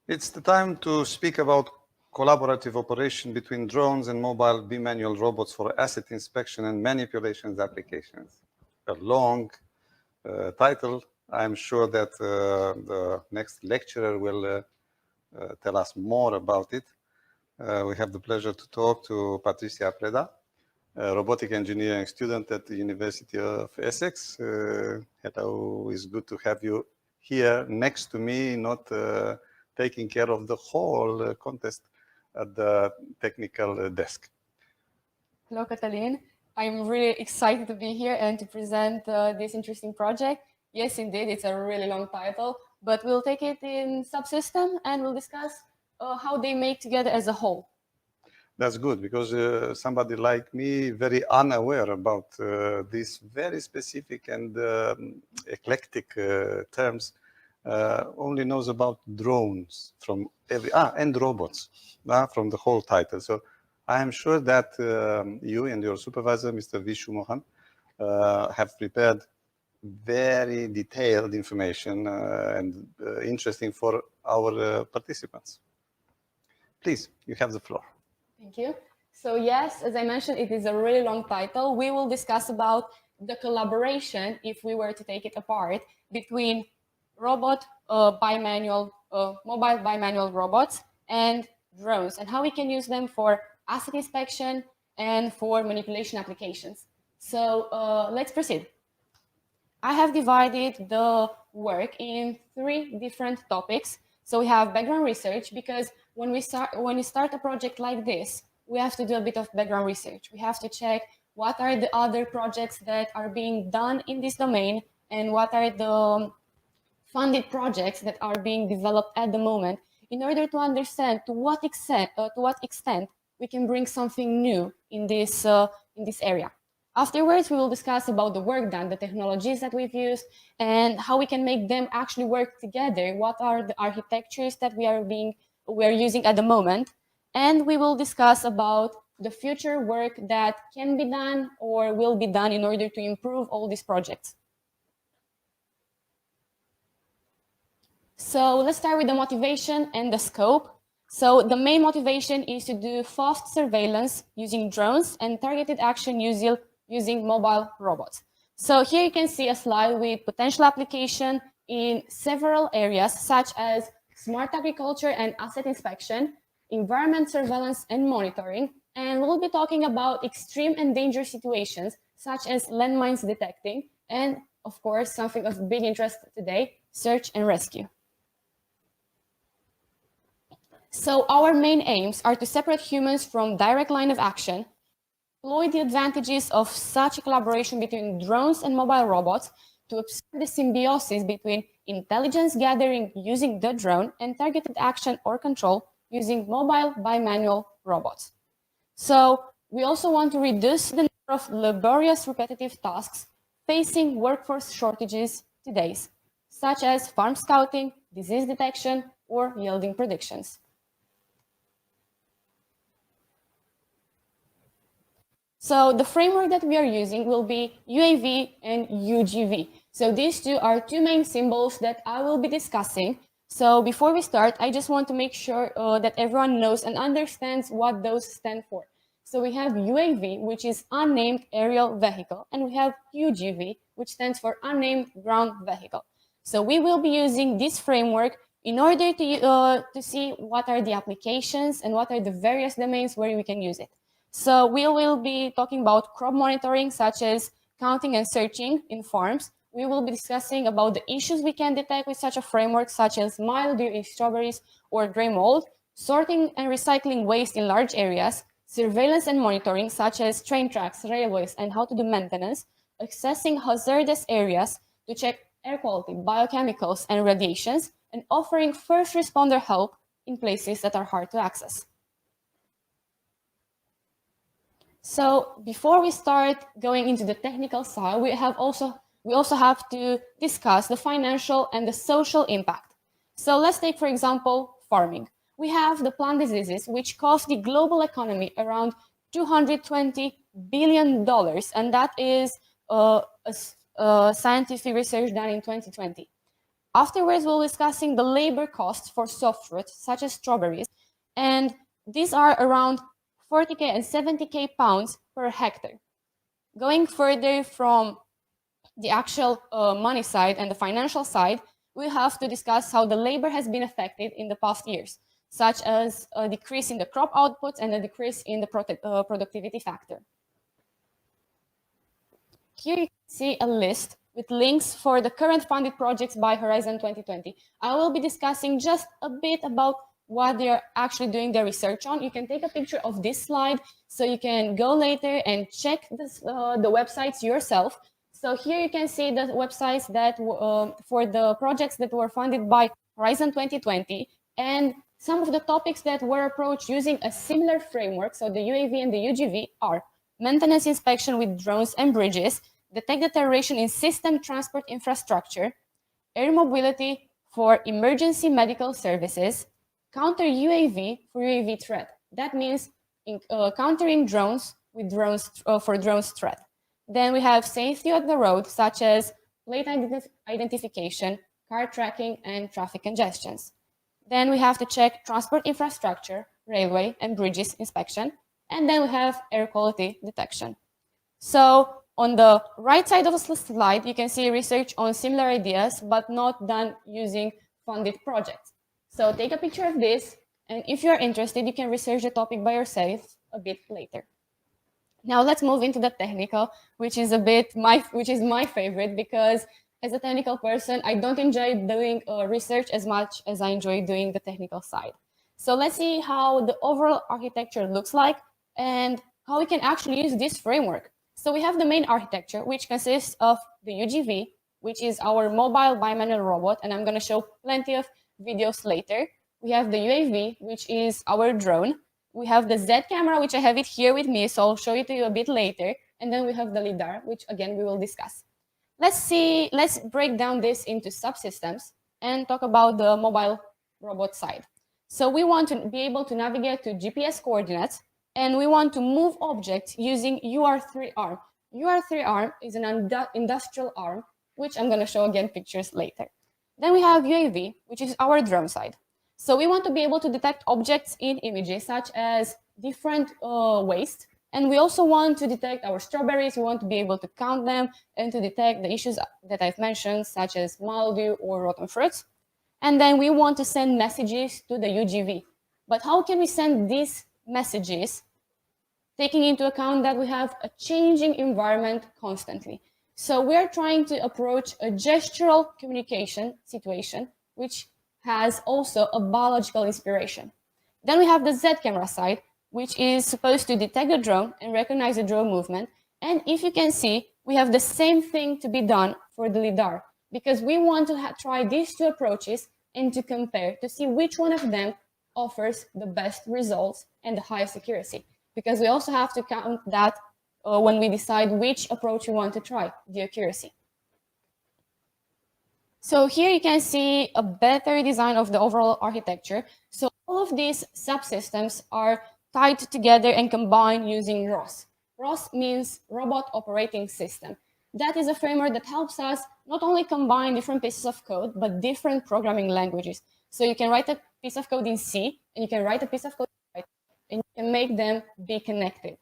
It's the time to speak about collaborative operation between drones and mobile bimanual robots for asset inspection and manipulations applications. A long title. I'm sure that the next lecturer will tell us more about it. We have the pleasure to talk to Patricia Preda, a robotic engineering student at the University of Essex. Hello, it's good to have you here next to me, not taking care of the whole contest at the technical desk. Hello, Katalin. I'm really excited to be here and to present this interesting project. Yes, indeed, it's a really long title, but we'll take it in subsystem and we'll discuss how they make together as a whole. That's good, because somebody like me, very unaware about these very specific and eclectic terms, only knows about drones from and robots from the whole title. So I am sure that you and your supervisor, Mr. Vishu Mohan, have prepared very detailed information and interesting for our participants. Please, you have the floor. Thank you. So yes, as I mentioned, it is a really long title. We will discuss about the collaboration, if we were to take it apart, between mobile bimanual robots and drones, and how we can use them for asset inspection and for manipulation applications. So let's proceed. I have divided the work in 3 different topics. So we have background research, because when we start a project like this, we have to do a bit of background research. We have to check what are the other projects that are being done in this domain and what are the funded projects that are being developed at the moment, in order to understand to what extent we can bring something new in this area. Afterwards, we will discuss about the work done, the technologies that we've used, and how we can make them actually work together. What are the architectures that we are using at the moment? And we will discuss about the future work that can be done or will be done in order to improve all these projects. So let's start with the motivation and the scope. So the main motivation is to do fast surveillance using drones and targeted action using mobile robots. So here you can see a slide with potential application in several areas, such as smart agriculture and asset inspection, environment surveillance and monitoring, and we'll be talking about extreme and dangerous situations, such as landmines detecting, and of course, something of big interest today, search and rescue. So our main aims are to separate humans from direct line of action, exploit the advantages of such a collaboration between drones and mobile robots to observe the symbiosis between intelligence gathering using the drone and targeted action or control using mobile bimanual robots. So we also want to reduce the number of laborious repetitive tasks facing workforce shortages today, such as farm scouting, disease detection, or yielding predictions. So the framework that we are using will be UAV and UGV. So these two are 2 main symbols that I will be discussing. So before we start, I just want to make sure that everyone knows and understands what those stand for. So we have UAV, which is unnamed aerial vehicle, and we have UGV, which stands for unnamed ground vehicle. So we will be using this framework in order to see what are the applications and what are the various domains where we can use it. So we will be talking about crop monitoring, such as counting and searching in farms. We will be discussing about the issues we can detect with such a framework, such as mildew in strawberries or gray mold, sorting and recycling waste in large areas, surveillance and monitoring, such as train tracks, railways, and how to do maintenance, accessing hazardous areas to check air quality, biochemicals, and radiations, and offering first responder help in places that are hard to access. So before we start going into the technical side, we also have to discuss the financial and the social impact. So let's take, for example, farming. We have the plant diseases, which cost the global economy around $220 billion, and that is a scientific research done in 2020. Afterwards, we'll be discussing the labor costs for soft fruits, such as strawberries, and these are around 40K and 70K pounds per hectare. Going further from the actual money side and the financial side, we have to discuss how the labor has been affected in the past years, such as a decrease in the crop outputs and a decrease in the productivity factor. Here you can see a list with links for the current funded projects by Horizon 2020. I will be discussing just a bit about what they're actually doing their research on. You can take a picture of this slide so you can go later and check this, the websites yourself. So here you can see the websites that for the projects that were funded by Horizon 2020, and some of the topics that were approached using a similar framework, so the UAV and the UGV, are maintenance inspection with drones and bridges, detect deterioration in system transport infrastructure, air mobility for emergency medical services, counter UAV for UAV threat. That means countering drones with drones for drones threat. Then we have safety on the road, such as plate identification, car tracking, and traffic congestions. Then we have to check transport infrastructure, railway, and bridges inspection. And then we have air quality detection. So on the right side of the slide, you can see research on similar ideas, but not done using funded projects. So take a picture of this, and if you're interested, you can research the topic by yourself a bit later. Now let's move into the technical, which is my favorite, because as a technical person, I don't enjoy doing research as much as I enjoy doing the technical side. So let's see how the overall architecture looks like and how we can actually use this framework. So we have the main architecture, which consists of the UGV, which is our mobile bimanual robot, and I'm going to show plenty of videos later. We have the UAV, which is our drone. We have the Z camera, which I have it here with me, so I'll show it to you a bit later. And then we have the LiDAR, which again, we will discuss. Let's break down this into subsystems and talk about the mobile robot side. So we want to be able to navigate to GPS coordinates, and we want to move objects using UR3 arm. UR3 arm is an industrial arm, which I'm going to show again pictures later. Then we have UAV, which is our drone side. So we want to be able to detect objects in images, such as different waste. And we also want to detect our strawberries. We want to be able to count them and to detect the issues that I've mentioned, such as mildew or rotten fruits. And then we want to send messages to the UGV. But how can we send these messages, taking into account that we have a changing environment constantly? So we're trying to approach a gestural communication situation, which has also a biological inspiration. Then we have the Z camera side, which is supposed to detect the drone and recognize the drone movement. And if you can see, we have the same thing to be done for the LiDAR, because we want to try these two approaches and to compare to see which one of them offers the best results and the highest accuracy. Because we also have to count that when we decide which approach we want to try, the accuracy. So here you can see a better design of the overall architecture. So all of these subsystems are tied together and combined using ROS. ROS means Robot Operating System. That is a framework that helps us not only combine different pieces of code, but different programming languages. So you can write a piece of code in C, and you can write a piece of code in Python, and you can make them be connected.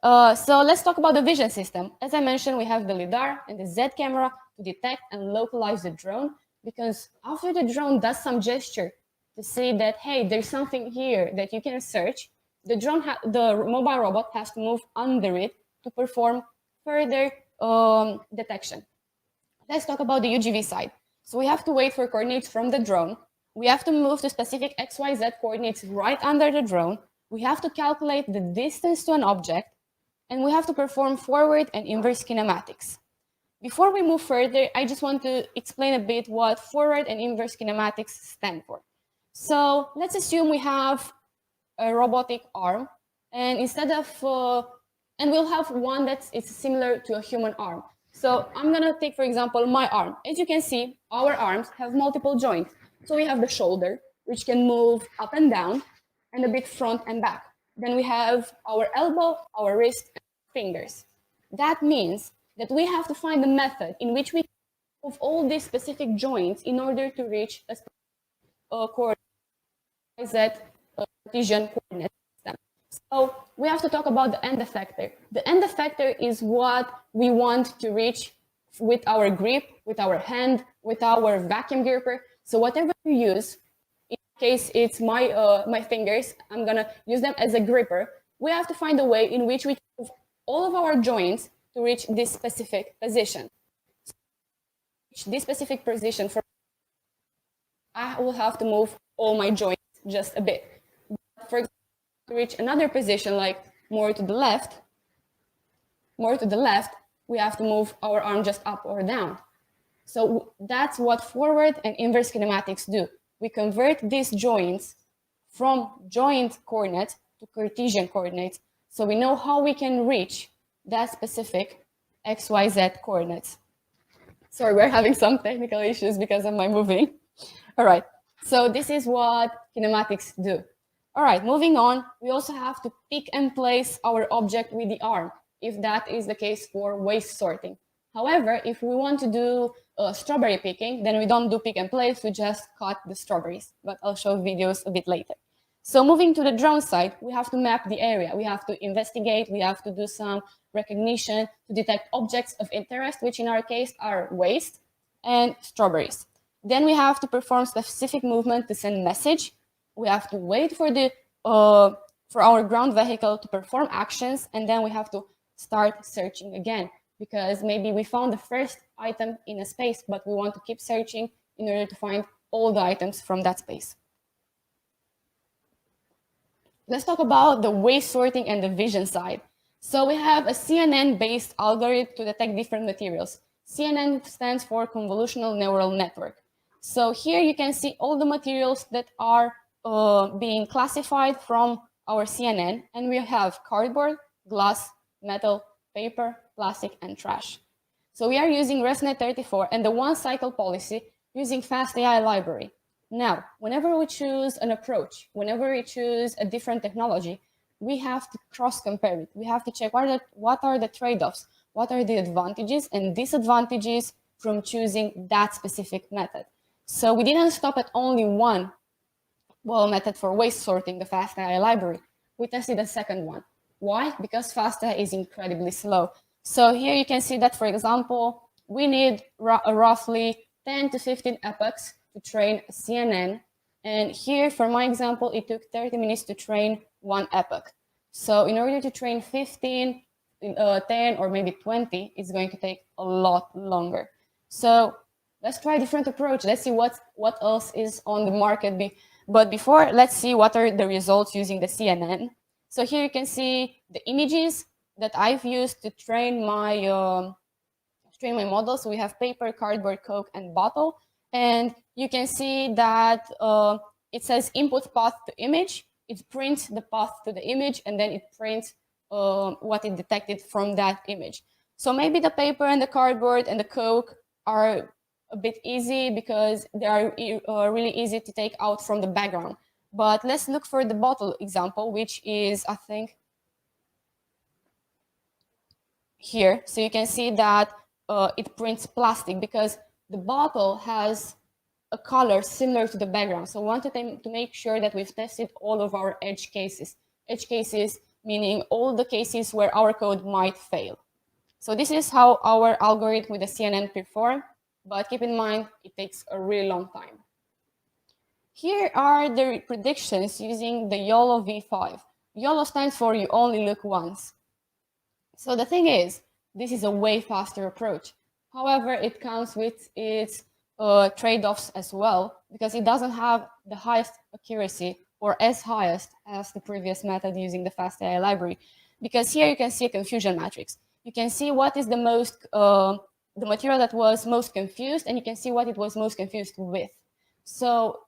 So let's talk about the vision system. As I mentioned, we have the LiDAR and the Z camera to detect and localize the drone, because after the drone does some gesture to say that, hey, there's something here that you can search, the mobile robot has to move under it to perform further detection. Let's talk about the UGV side. So we have to wait for coordinates from the drone. We have to move to specific XYZ coordinates right under the drone. We have to calculate the distance to an object, and we have to perform forward and inverse kinematics. Before we move further, I just want to explain a bit what forward and inverse kinematics stand for. So let's assume we have a robotic arm, and instead of, and we'll have one that's similar to a human arm. So I'm gonna take, for example, my arm. As you can see, our arms have multiple joints. So we have the shoulder, which can move up and down, and a bit front and back. Then we have our elbow, our wrist, and fingers. That means that we have to find a method in which we move all these specific joints in order to reach a coordinate Z Cartesian coordinate system. So we have to talk about the end effector. The end effector is what we want to reach with our grip, with our hand, with our vacuum gripper. So whatever you use, in case it's my fingers, I'm gonna use them as a gripper. We have to find a way in which we can move all of our joints to reach this specific position. So this specific position, I will have to move all my joints just a bit. For example, to reach another position, like more to the left, we have to move our arm just up or down. So that's what forward and inverse kinematics do. We convert these joints from joint coordinates to Cartesian coordinates, so we know how we can reach that specific XYZ coordinates. Sorry, we're having some technical issues because of my moving. All right, so this is what kinematics do. All right, moving on, we also have to pick and place our object with the arm, if that is the case for waste sorting. However, if we want to do strawberry picking, then we don't do pick and place, we just cut the strawberries, but I'll show videos a bit later. So moving to the drone side, we have to map the area, we have to investigate, we have to do some recognition to detect objects of interest, which in our case are waste and strawberries. Then we have to perform specific movement to send message. We have to wait for our ground vehicle to perform actions, and then we have to start searching again, because maybe we found the first item in a space, but we want to keep searching in order to find all the items from that space. Let's talk about the waste sorting and the vision side. So we have a CNN-based algorithm to detect different materials. CNN stands for Convolutional Neural Network. So here you can see all the materials that are being classified from our CNN, and we have cardboard, glass, metal, paper, plastic, and trash. So we are using ResNet34 and the one-cycle policy using FastAI library. Now, whenever we choose an approach, whenever we choose a different technology, we have to cross-compare it. We have to check what are the trade-offs, what are the advantages and disadvantages from choosing that specific method. So we didn't stop at only one method for waste sorting, the FastAI library. We tested a second one. Why? Because FastAI is incredibly slow. So here you can see that, for example, we need roughly 10 to 15 epochs to train a CNN. And here, for my example, it took 30 minutes to train one epoch. So in order to train 15, 10, or maybe 20, it's going to take a lot longer. So let's try a different approach. Let's see what else is on the market. But before, let's see what are the results using the CNN. So here you can see the images that I've used to train my model. So we have paper, cardboard, Coke, and bottle. And you can see that it says input path to image. It prints the path to the image, and then it prints what it detected from that image. So maybe the paper and the cardboard and the Coke are a bit easy because they are really easy to take out from the background. But let's look for the bottle example, which is, I think, here. So you can see that it prints plastic because the bottle has a color similar to the background. So we wanted to make sure that we've tested all of our edge cases. Edge cases meaning all the cases where our code might fail. So this is how our algorithm with the CNN perform, but keep in mind, it takes a really long time. Here are the predictions using the YOLO V5. YOLO stands for you only look once. So the thing is, this is a way faster approach. However, it comes with its trade-offs as well, because it doesn't have the highest accuracy or as highest as the previous method using the FastAI library. Because here you can see a confusion matrix. You can see what is the material that was most confused, and you can see what it was most confused with. So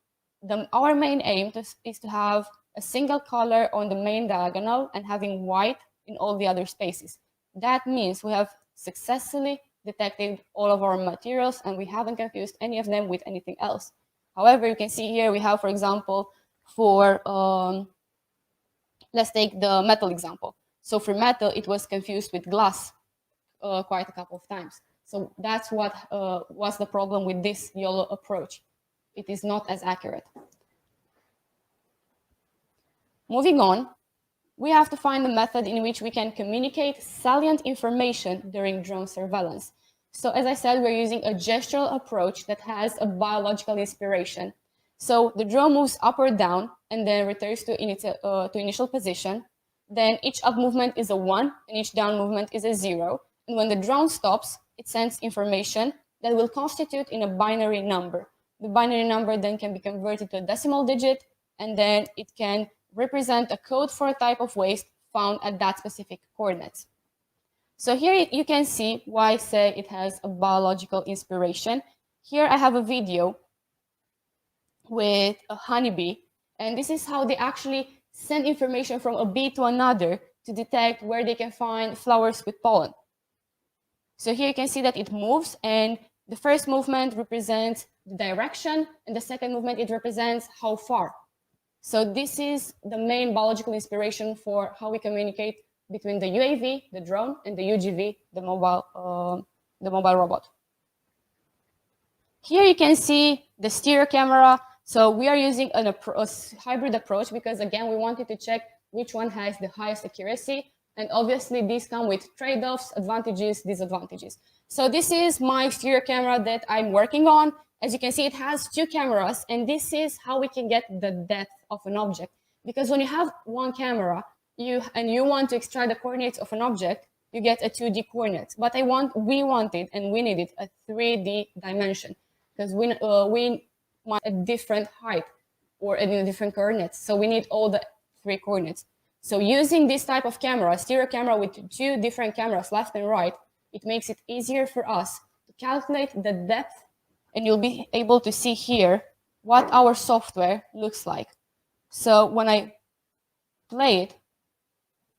our main aim is to have a single color on the main diagonal and having white in all the other spaces. That means we have successfully detected all of our materials and we haven't confused any of them with anything else. However, you can see here we have, for example, let's take the metal example. So for metal, it was confused with glass quite a couple of times. So that's what was the problem with this YOLO approach. It is not as accurate. Moving on, we have to find a method in which we can communicate salient information during drone surveillance. So as I said, we're using a gestural approach that has a biological inspiration. So the drone moves up or down and then returns to initial position. Then each up movement is a 1 and each down movement is a 0. And when the drone stops, it sends information that will constitute in a binary number. The binary number then can be converted to a decimal digit, and then it can represent a code for a type of waste found at that specific coordinates. So here you can see why I say it has a biological inspiration. Here I have a video with a honeybee, and this is how they actually send information from a bee to another to detect where they can find flowers with pollen. So here you can see that it moves, and the first movement represents the direction, and the second movement, it represents how far. So this is the main biological inspiration for how we communicate between the UAV, the drone, and the UGV, the mobile robot. Here you can see the stereo camera. So we are using a hybrid approach because, again, we wanted to check which one has the highest accuracy. And obviously, these come with trade-offs, advantages, disadvantages. So this is my stereo camera that I'm working on. As you can see, it has 2 cameras, and this is how we can get the depth of an object. Because when you have one camera, you want to extract the coordinates of an object, you get a 2D coordinate. But we wanted and we needed a 3D dimension because we want a different height or a different coordinates. So we need all the 3 coordinates. So using this type of camera, stereo camera with 2 different cameras, left and right, it makes it easier for us to calculate the depth, and you'll be able to see here what our software looks like. So when I play it,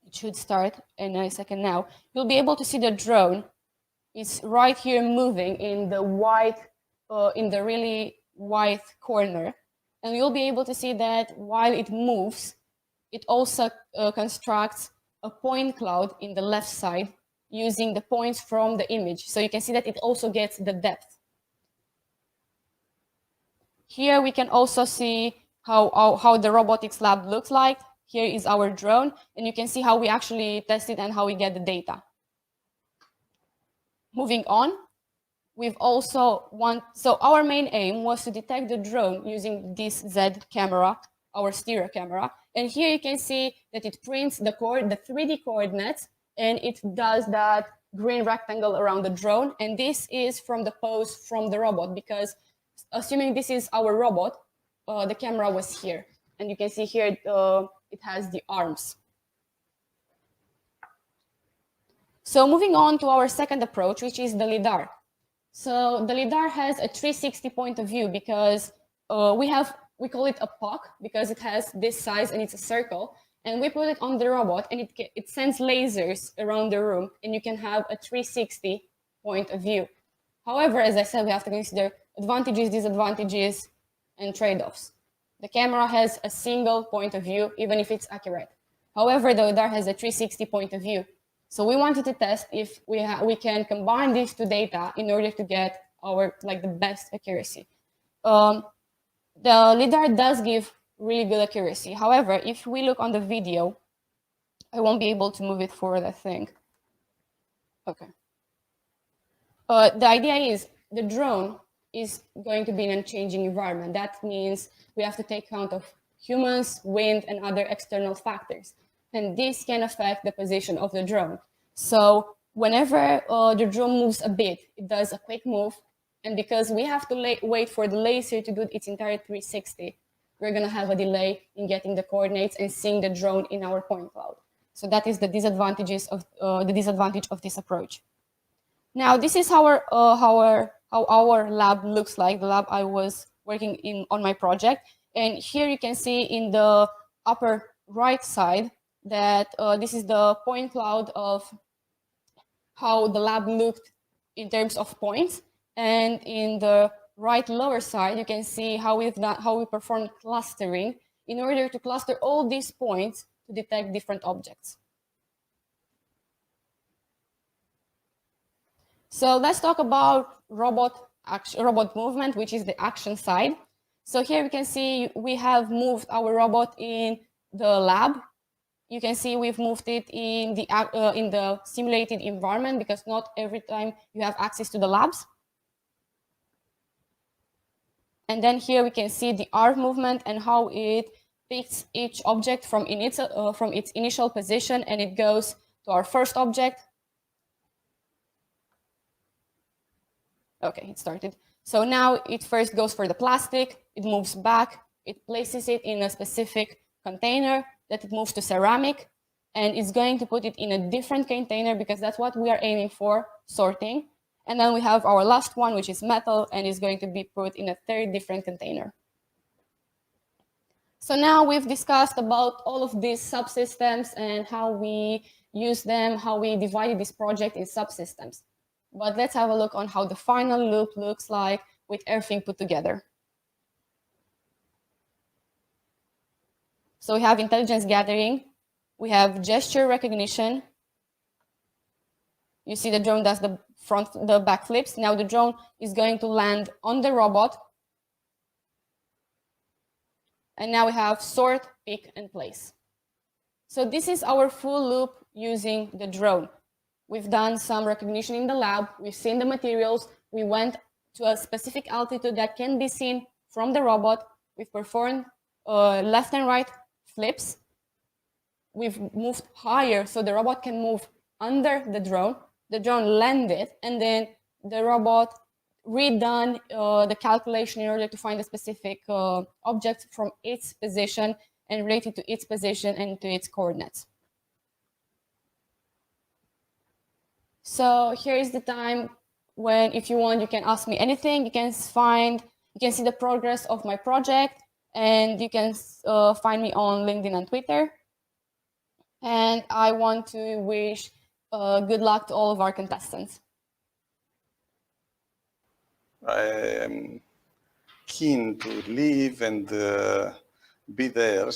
it should start in a second now, you'll be able to see the drone is right here moving in the white, in the really white corner. And you'll be able to see that while it moves, it also constructs a point cloud in the left side using the points from the image. So you can see that it also gets the depth. Here we can also see how the robotics lab looks like. Here is our drone, and you can see how we actually test it and how we get the data. Moving on, so our main aim was to detect the drone using this Z camera, our stereo camera. And here you can see that it prints the 3D coordinates, and it does that green rectangle around the drone. And this is from the pose from the robot, because assuming this is our robot, the camera was here. And you can see here it has the arms. So moving on to our second approach, which is the LiDAR. So the LiDAR has a 360 point of view because we call it a puck because it has this size and it's a circle. And we put it on the robot, and it sends lasers around the room, and you can have a 360 point of view. However, as I said, we have to consider advantages, disadvantages, and trade-offs. The camera has a single point of view, even if it's accurate. However, the LiDAR has a 360 point of view. So we wanted to test if we can combine these 2 data in order to get the best accuracy. The LiDAR does give really good accuracy. However, if we look on the video, I won't be able to move it forward, I think. Okay. The idea is the drone is going to be in a changing environment. That means we have to take account of humans, wind, and other external factors. And this can affect the position of the drone. So whenever the drone moves a bit, it does a quick move. And because we have to wait for the laser to do its entire 360, we're going to have a delay in getting the coordinates and seeing the drone in our point cloud. So that is the disadvantage of this approach. Now, this is how our lab looks like, the lab I was working in on my project. And here you can see in the upper right side that this is the point cloud of how the lab looked in terms of points. And in the right lower side, you can see how we performed clustering in order to cluster all these points to detect different objects. So let's talk about robot movement, which is the action side. So here we can see we have moved our robot in the lab. You can see we've moved it in the simulated environment, because not every time you have access to the labs. And then here we can see the arm movement and how it picks each object from its initial position, and it goes to our first object. Okay, it started. So now it first goes for the plastic, it moves back, it places it in a specific container, that it moves to ceramic, and it's going to put it in a different container, because that's what we are aiming for, sorting. And then we have our last one, which is metal, and is going to be put in a third different container. So now we've discussed about all of these subsystems and how we use them, how we divided this project in subsystems. But let's have a look on how the final loop looks like with everything put together. So we have intelligence gathering, we have gesture recognition. You see the drone does the back flips. Now the drone is going to land on the robot. And now we have sort, pick, and place. So this is our full loop using the drone. We've done some recognition in the lab, we've seen the materials, we went to a specific altitude that can be seen from the robot, we've performed left and right flips, we've moved higher so the robot can move under the drone landed, and then the robot redone the calculation in order to find a specific object from its position and related to its position and to its coordinates. So here is the time when, if you want, you can ask me anything. You can see the progress of my project, and you can find me on LinkedIn and Twitter. And I want to wish good luck to all of our contestants. I am keen to live and be there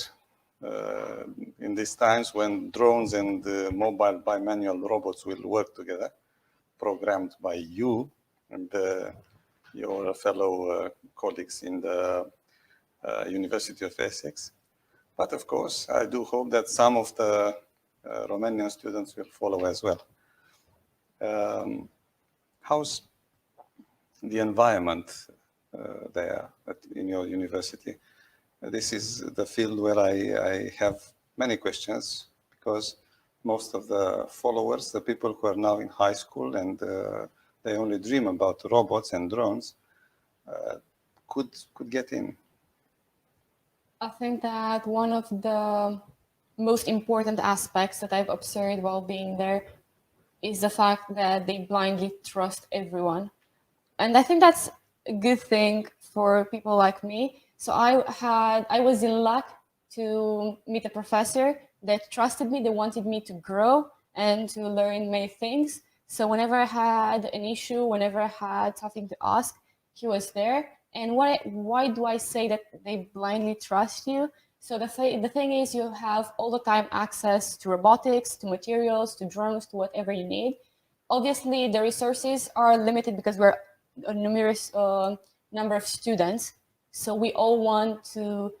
in these times when drones and mobile bimanual robots will work together, programmed by you and your fellow colleagues in the University of Essex. But of course, I do hope that some of the Romanian students will follow as well. How's the environment there in your university? This is the field where I have many questions, because most of the followers, the people who are now in high school and they only dream about robots and drones, could get in. I think that one of the most important aspects that I've observed while being there is the fact that they blindly trust everyone. And I think that's a good thing for people like me. So I was in luck to meet a professor that trusted me, that wanted me to grow and to learn many things. So whenever I had an issue, whenever I had something to ask, he was there. And why do I say that they blindly trust you? So the thing is, you have all the time access to robotics, to materials, to drones, to whatever you need. Obviously, the resources are limited because we're a numerous number of students. So we all want to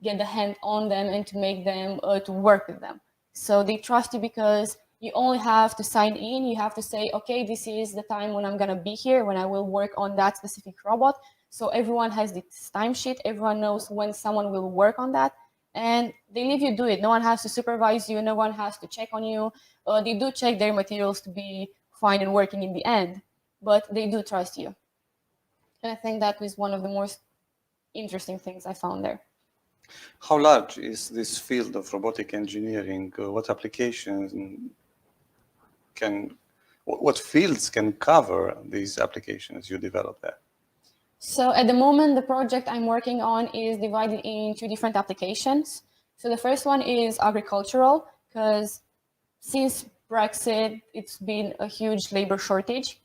get the hand on them and to make them, to work with them. So they trust you because you only have to sign in. You have to say, okay, this is the time when I'm gonna be here, when I will work on that specific robot. So everyone has this timesheet. Everyone knows when someone will work on that. And they leave you do it. No one has to supervise you. No one has to check on you. They do check their materials to be fine and working in the end, but they do trust you. And I think that was one of the most interesting things I found there. How large is this field of robotic engineering? What applications what fields can cover these applications you develop there? So at the moment, the project I'm working on is divided in two different applications. So the first one is agricultural, because since Brexit, it's been a huge labor shortage.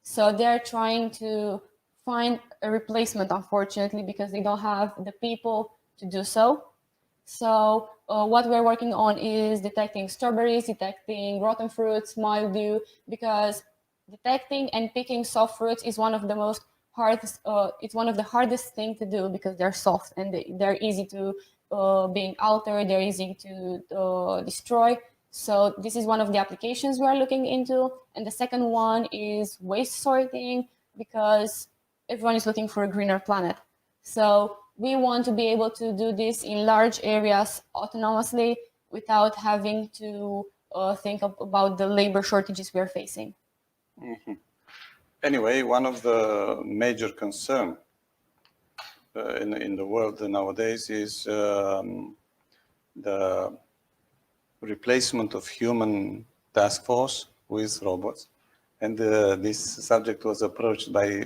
So they're trying to find a replacement, unfortunately, because they don't have the people to do so. So what we're working on is detecting strawberries, detecting rotten fruits, mildew, because detecting and picking soft fruits is one of the most hardest. It's one of the hardest thing to do because they're soft and they're easy to being altered. They're easy to destroy. So this is one of the applications we are looking into. And the second one is waste sorting, because everyone is looking for a greener planet. So we want to be able to do this in large areas autonomously without having to think about the labor shortages we are facing. Mm-hmm. Anyway, one of the major concerns in the world nowadays is the replacement of human task force with robots. And this subject was approached by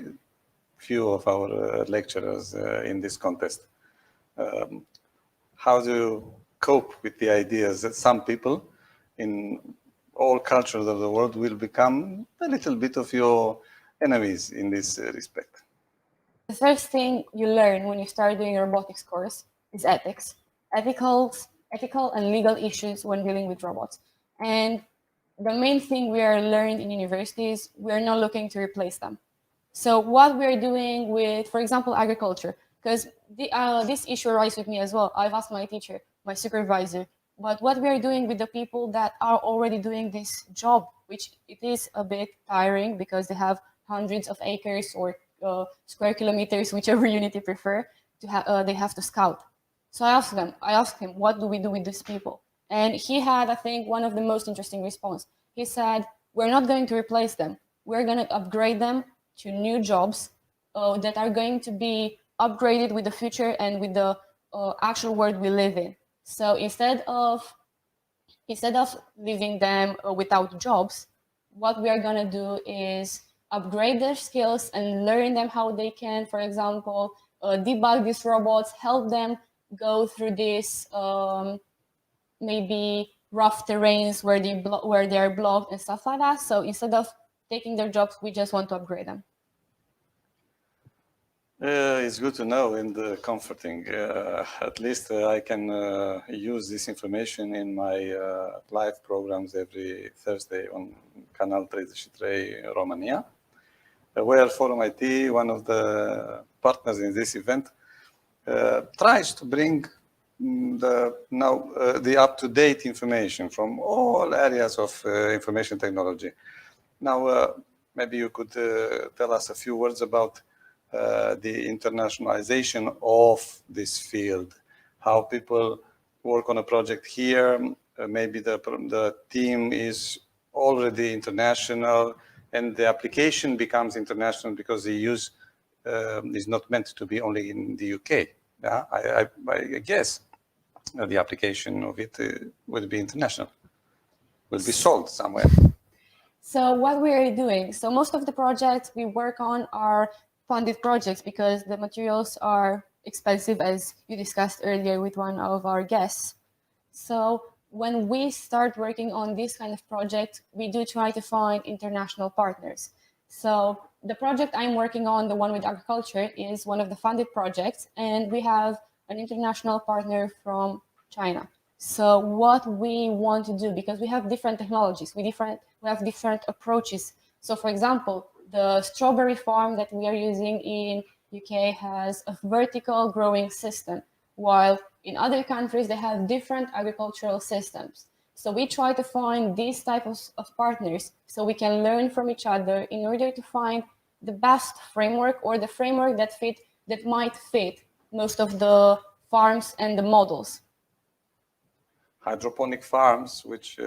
few of our lecturers in this contest. How do you cope with the ideas that some people in all cultures of the world will become a little bit of your enemies in this respect? The first thing you learn when you start doing a robotics course is ethics, ethical and legal issues when dealing with robots. And the main thing we are learned in universities, we are not looking to replace them. So what we're doing with, for example, agriculture, because this issue arises with me as well. I've asked my teacher, my supervisor, but what we're doing with the people that are already doing this job, which it is a bit tiring because they have hundreds of acres or square kilometers, whichever unit you prefer, they have to scout. So I asked him, what do we do with these people? And he had, I think, one of the most interesting response. He said, we're not going to replace them. We're going to upgrade them to new jobs that are going to be upgraded with the future and with the actual world we live in. So instead of leaving them without jobs, what we are going to do is upgrade their skills and learn them how they can, for example, debug these robots, help them go through this maybe rough terrains where they are blocked and stuff like that. So instead of taking their jobs, we just want to upgrade them. It's good to know and comforting. At least I can use this information in my live programs every Thursday on Canal 33 Romania, where Forum IT, one of the partners in this event, tries to bring the up-to-date information from all areas of information technology. Now, maybe you could tell us a few words about the internationalization of this field, how people work on a project here, maybe the team is already international and the application becomes international because the use is not meant to be only in the UK. Yeah, I guess the application of it will be international, will be sold somewhere. So what we are doing, so most of the projects we work on are funded projects because the materials are expensive, as you discussed earlier with one of our guests. So when we start working on this kind of project, we do try to find international partners. So the project I'm working on, the one with agriculture, is one of the funded projects, and we have an international partner from China. So what we want to do, because we have different technologies, we have different approaches. So for example, the strawberry farm that we are using in UK has a vertical growing system, while in other countries they have different agricultural systems. So we try to find these types of partners so we can learn from each other in order to find the best framework or the framework that might fit most of the farms and the models. Hydroponic farms, which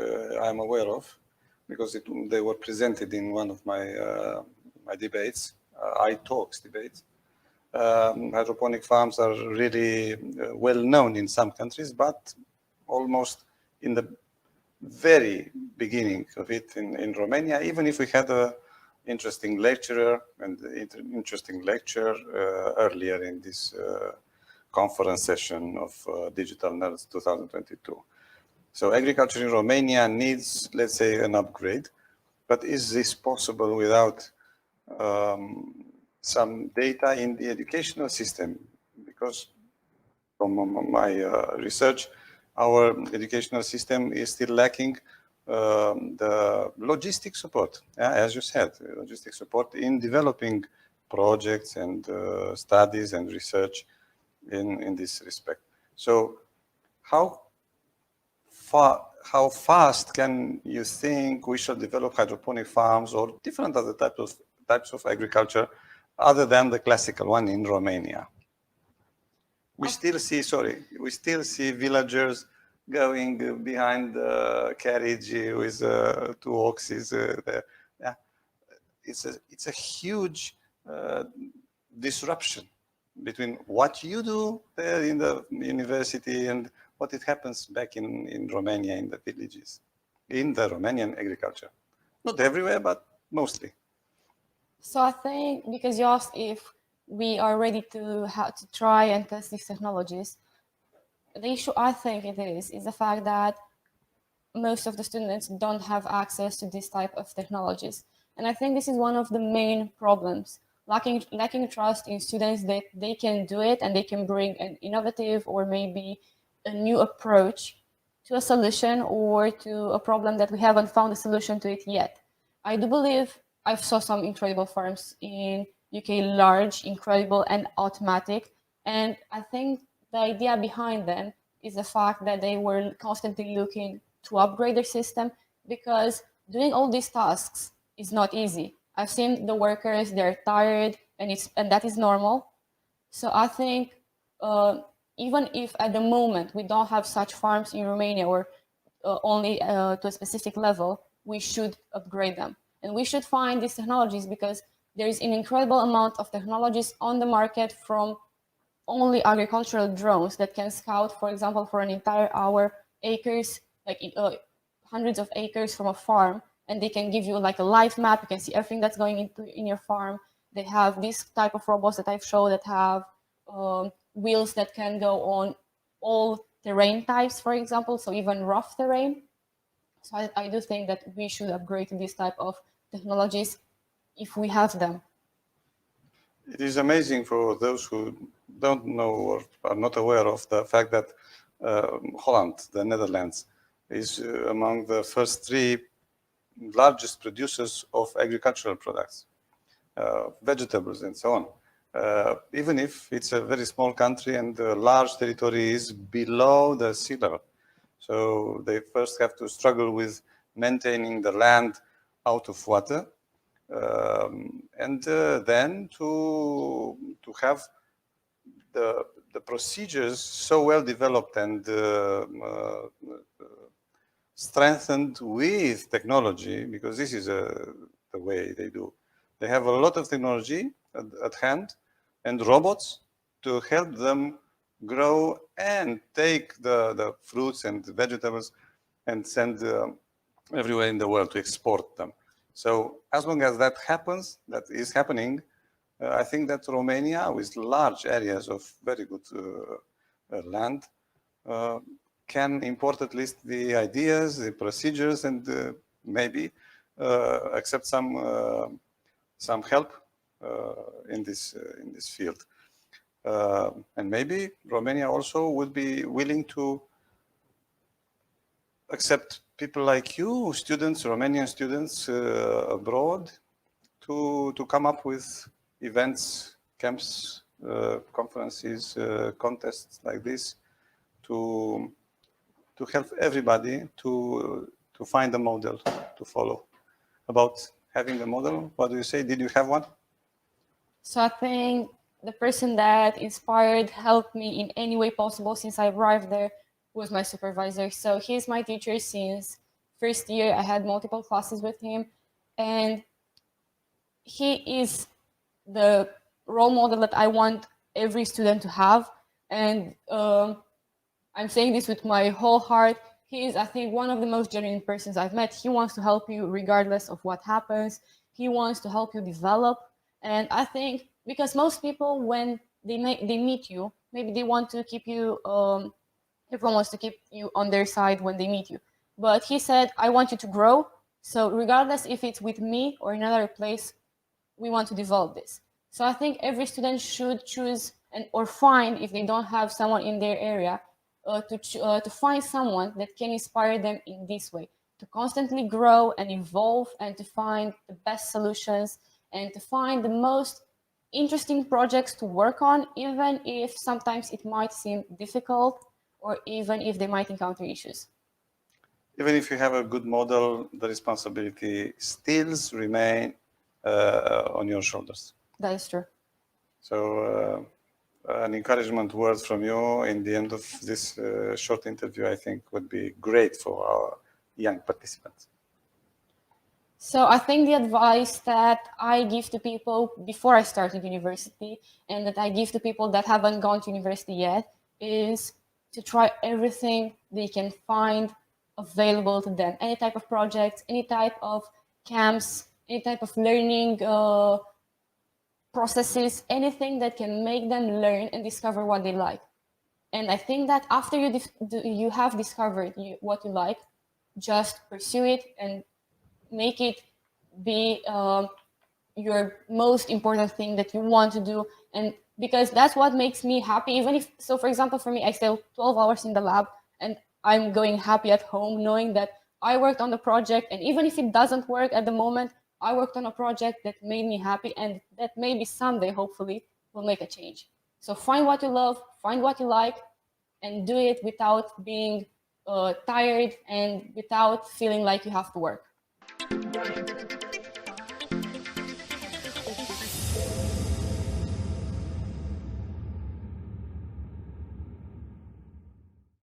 I'm aware of, because they were presented in one of my my debates, iTalks debates. Hydroponic farms are really well known in some countries, but almost in the very beginning of it in Romania, even if we had a interesting lecturer and interesting lecture earlier in this conference session of DigitalNerds 2022. So agriculture in Romania needs, let's say, an upgrade, but is this possible without some data in the educational system? Because from my research, our educational system is still lacking the logistic support, as you said, logistic support in developing projects and studies and research in this respect. So how fast can you think we should develop hydroponic farms or different other types of agriculture other than the classical one in Romania? We still see villagers going behind the carriage with two oxes there. Yeah. It's a huge disruption between what you do there in the university and what it happens back in Romania in the villages, in the Romanian agriculture. Not everywhere, but mostly. So I think because you asked if we are ready to try and test these technologies, the issue I think is the fact that most of the students don't have access to this type of technologies. And I think this is one of the main problems, lacking trust in students that they can do it and they can bring an innovative or maybe a new approach to a solution or to a problem that we haven't found a solution to it yet. I do believe I saw some incredible farms in UK, large, incredible, and automatic. And I think the idea behind them is the fact that they were constantly looking to upgrade their system, because doing all these tasks is not easy. I've seen the workers, they're tired, and that is normal. So I think even if at the moment we don't have such farms in Romania or only to a specific level, we should upgrade them. And we should find these technologies because there is an incredible amount of technologies on the market, from only agricultural drones that can scout, for example, for an entire hour, acres, like hundreds of acres from a farm, and they can give you like a live map. You can see everything that's going in your farm. They have this type of robots that I've shown that have wheels that can go on all terrain types, for example, so even rough terrain. So I do think that we should upgrade to this type of technologies if we have them. It is amazing for those who don't know or are not aware of the fact that Holland, the Netherlands, is among the first three largest producers of agricultural products, vegetables and so on. Even if it's a very small country and the large territory is below the sea level. So they first have to struggle with maintaining the land out of water, and then to have the procedures so well developed and strengthened with technology, because this is the way they do. They have a lot of technology at hand and robots to help them grow and take the fruits and the vegetables and send everywhere in the world to export them. So as long as that happens, that is happening, I think that Romania, with large areas of very good land, can import at least the ideas, the procedures, and maybe accept some help in this field. And maybe Romania also would be willing to accept people like you, students, Romanian students abroad, to come up with events, camps, conferences, contests like this, to help everybody to find a model to follow. About having a model, what do you say? Did you have one? So I think the person that inspired, helped me in any way possible since I arrived there was my supervisor. So he's my teacher since first year. I had multiple classes with him, and he is the role model that I want every student to have. And I'm saying this with my whole heart. He is, I think, one of the most genuine persons I've met. He wants to help you regardless of what happens. He wants to help you develop. And I think because most people, when they meet you, maybe they want to keep you, everyone wants to keep you on their side when they meet you. But he said, I want you to grow. So regardless if it's with me or in another place, we want to develop this. So I think every student should choose or find, if they don't have someone in their area, to find someone that can inspire them in this way. to constantly grow and evolve and to find the best solutions and to find the most interesting projects to work on, even if sometimes it might seem difficult or even if they might encounter issues. Even if you have a good model, the responsibility still remain on your shoulders. That is true. So an encouragement word from you in the end of this short interview, I think would be great for our young participants. So I think the advice that I give to people before I started university and that I give to people that haven't gone to university yet is to try everything they can find available to them. Any type of projects, any type of camps, any type of learning processes, anything that can make them learn and discover what they like. And I think that after you have discovered what you like, just pursue it and make it be your most important thing that you want to do. And because that's what makes me happy, even if, so for example, for me, I stay 12 hours in the lab and I'm going happy at home knowing that I worked on the project. And even if it doesn't work at the moment, I worked on a project that made me happy and that maybe someday, hopefully, will make a change. So find what you love, find what you like, and do it without being tired and without feeling like you have to work.